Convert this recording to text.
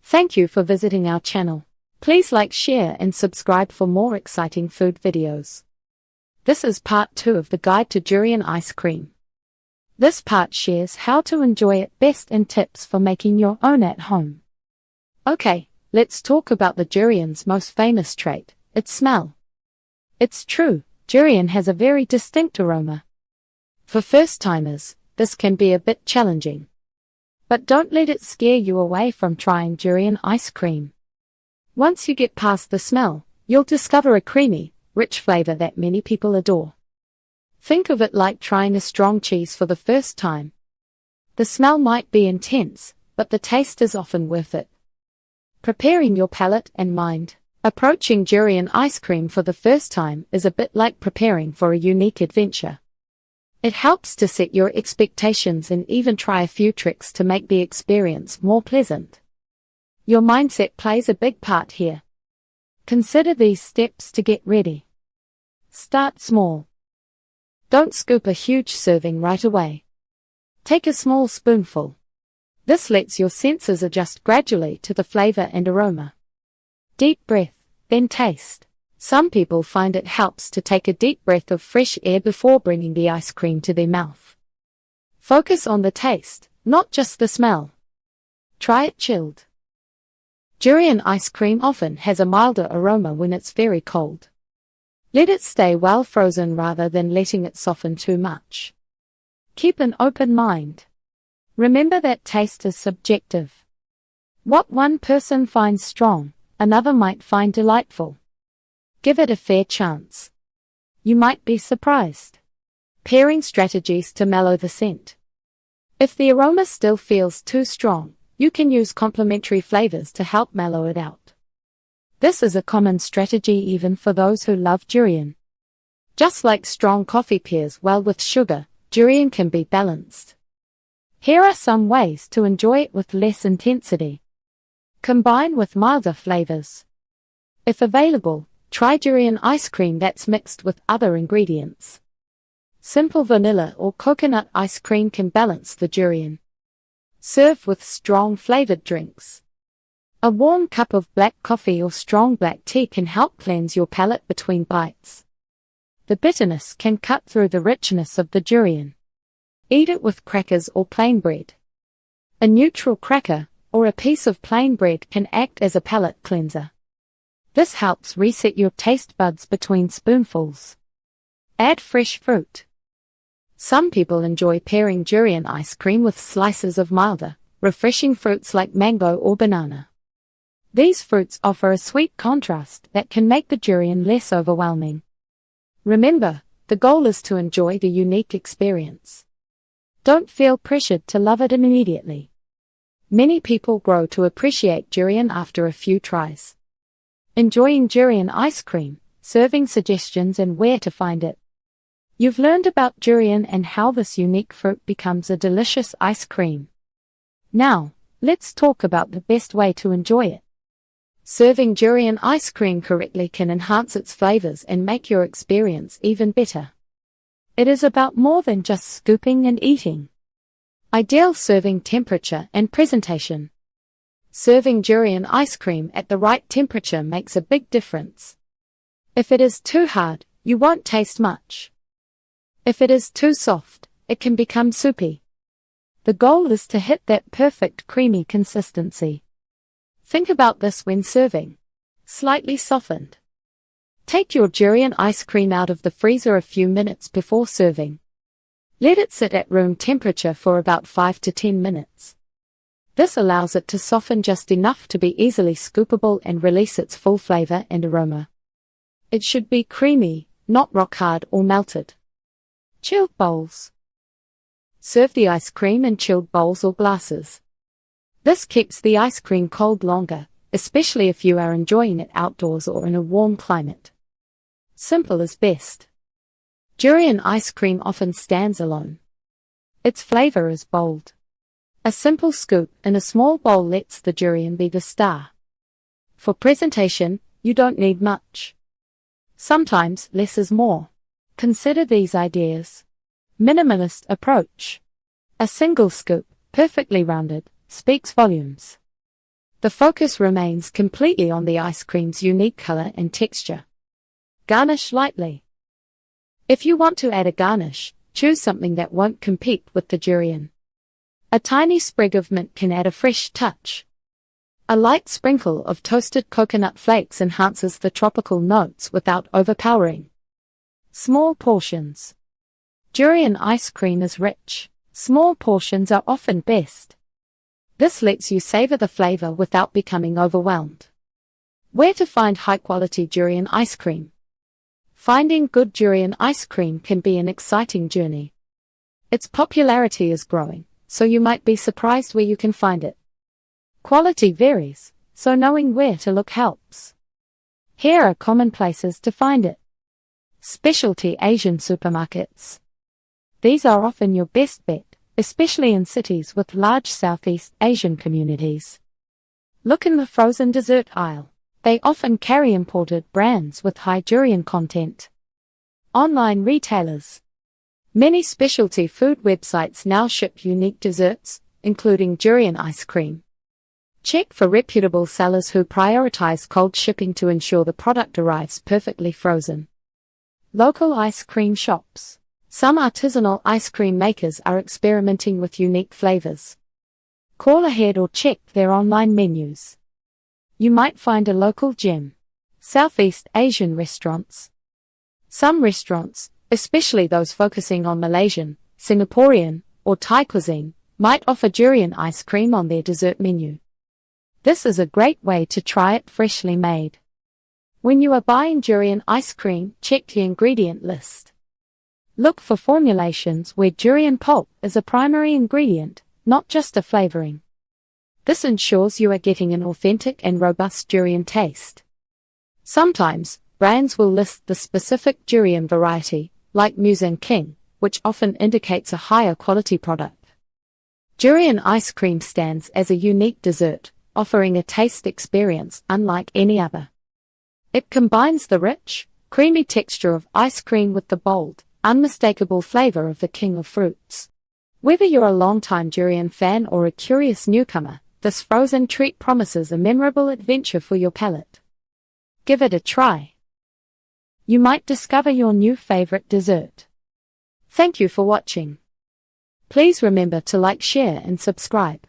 Thank you for visiting our channel. Please like, share and subscribe for more exciting food videos. This is part 2 of the guide to durian ice cream. This part shares how to enjoy it best and tips for making your own at home. Okay, let's talk about the durian's most famous trait, its smell. It's true, durian has a very distinct aroma. For first-timers, this can be a bit challenging. But don't let it scare you away from trying durian ice cream. Once you get past the smell, you'll discover a creamy, rich flavor that many people adore. Think of it like trying a strong cheese for the first time. The smell might be intense, but the taste is often worth it. Preparing your palate and mind. Approaching durian ice cream for the first time is a bit like preparing for a unique adventure. It helps to set your expectations and even try a few tricks to make the experience more pleasant. Your mindset plays a big part here. Consider these steps to get ready. Start small. Don't scoop a huge serving right away. Take a small spoonful. This lets your senses adjust gradually to the flavor and aroma. Deep breath, then taste. Some people find it helps to take a deep breath of fresh air before bringing the ice cream to their mouth. Focus on the taste, not just the smell. Try it chilled. Durian ice cream often has a milder aroma when it's very cold. Let it stay well frozen rather than letting it soften too much. Keep an open mind. Remember that taste is subjective. What one person finds strong, another might find delightful. Give it a fair chance. You might be surprised. Pairing strategies to mellow the scent. If the aroma still feels too strong, you can use complementary flavors to help mellow it out. This is a common strategy even for those who love durian. Just like strong coffee pairs well with sugar, durian can be balanced. Here are some ways to enjoy it with less intensity. Combine with milder flavors. If available, try durian ice cream that's mixed with other ingredients. Simple vanilla or coconut ice cream can balance the durian. Serve with strong flavored drinks. A warm cup of black coffee or strong black tea can help cleanse your palate between bites. The bitterness can cut through the richness of the durian. Eat it with crackers or plain bread. A neutral cracker or a piece of plain bread can act as a palate cleanser. This helps reset your taste buds between spoonfuls. Add fresh fruit. Some people enjoy pairing durian ice cream with slices of milder, refreshing fruits like mango or banana. These fruits offer a sweet contrast that can make the durian less overwhelming. Remember, the goal is to enjoy the unique experience. Don't feel pressured to love it immediately. Many people grow to appreciate durian after a few tries. Enjoying durian ice cream, serving suggestions and where to find it. You've learned about durian and how this unique fruit becomes a delicious ice cream. Now, let's talk about the best way to enjoy it. Serving durian ice cream correctly can enhance its flavors and make your experience even better. It is about more than just scooping and eating. Ideal serving temperature and presentation. Serving durian ice cream at the right temperature makes a big difference. If it is too hard, you won't taste much. If it is too soft, it can become soupy. The goal is to hit that perfect creamy consistency. Think about this when serving. Slightly softened. Take your durian ice cream out of the freezer a few minutes before serving. Let it sit at room temperature for about 5 to 10 minutes. This allows it to soften just enough to be easily scoopable and release its full flavor and aroma. It should be creamy, not rock hard or melted. Chilled bowls. Serve the ice cream in chilled bowls or glasses. This keeps the ice cream cold longer, especially if you are enjoying it outdoors or in a warm climate. Simple is best. Durian ice cream often stands alone. Its flavor is bold. A simple scoop in a small bowl lets the durian be the star. For presentation, you don't need much. Sometimes less is more. Consider these ideas. Minimalist approach. A single scoop, perfectly rounded, speaks volumes. The focus remains completely on the ice cream's unique color and texture. Garnish lightly. If you want to add a garnish, choose something that won't compete with the durian. A tiny sprig of mint can add a fresh touch. A light sprinkle of toasted coconut flakes enhances the tropical notes without overpowering. Small portions. Durian ice cream is rich. Small portions are often best. This lets you savor the flavor without becoming overwhelmed. Where to find high-quality durian ice cream? Finding good durian ice cream can be an exciting journey. Its popularity is growing, so you might be surprised where you can find it. Quality varies, so knowing where to look helps. Here are common places to find it. Specialty Asian supermarkets. These are often your best bet, especially in cities with large Southeast Asian communities. Look in the frozen dessert aisle. They often carry imported brands with high durian content. Online retailers. Many specialty food websites now ship unique desserts, including durian ice cream. Check for reputable sellers who prioritize cold shipping to ensure the product arrives perfectly frozen. Local ice cream shops. Some artisanal ice cream makers are experimenting with unique flavors. Call ahead or check their online menus. You might find a local gem. Southeast Asian restaurants. Some restaurants, especially those focusing on Malaysian, Singaporean, or Thai cuisine, might offer durian ice cream on their dessert menu. This is a great way to try it freshly made. When you are buying durian ice cream, check the ingredient list. Look for formulations where durian pulp is a primary ingredient, not just a flavoring. This ensures you are getting an authentic and robust durian taste. Sometimes, brands will list the specific durian variety, like Musang King, which often indicates a higher quality product. Durian ice cream stands as a unique dessert, offering a taste experience unlike any other. It combines the rich, creamy texture of ice cream with the bold, unmistakable flavor of the king of fruits. Whether you're a longtime durian fan or a curious newcomer, this frozen treat promises a memorable adventure for your palate. Give it a try. You might discover your new favorite dessert. Thank you for watching. Please remember to like, share, and subscribe.